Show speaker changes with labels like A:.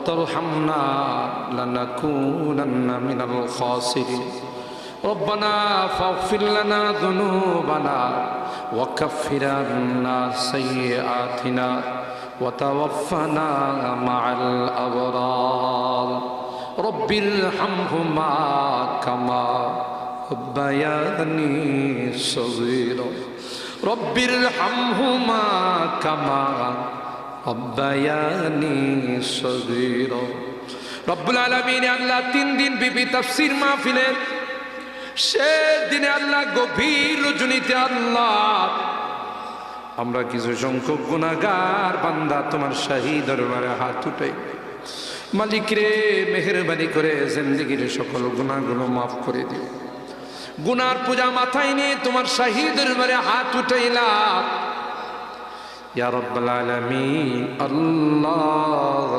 A: وترحمنا لنكونن من الخاسرين ربنا فاغفر لنا ذنوبنا وكفر عنا سيئاتنا وتوفنا مع الأبرار رب ارحمهما كما ربياني صغيرا رب ارحمهما كما ربياني صغيرا রব্বুল আলামিন আল্লাহ 3 দিন বিবি তাফসীর মাহফিলের শেষ দিনে আল্লাহ গভীর রজনীতে আল্লাহ আমরা কিছু সংখ্যক গুনাহগার বান্দা তোমার শাহী দরবারে হাত উঠাই মালিক রে মেহেরবানি করে জিন্দেগীর সকল গুনাহগুলো মাফ করে দিও গুনার পূজা মাথায় নিয়ে তোমার শাহী দরবারে হাত উঠাইলাম ইয়া রাব্বাল আলামিন আল্লাহ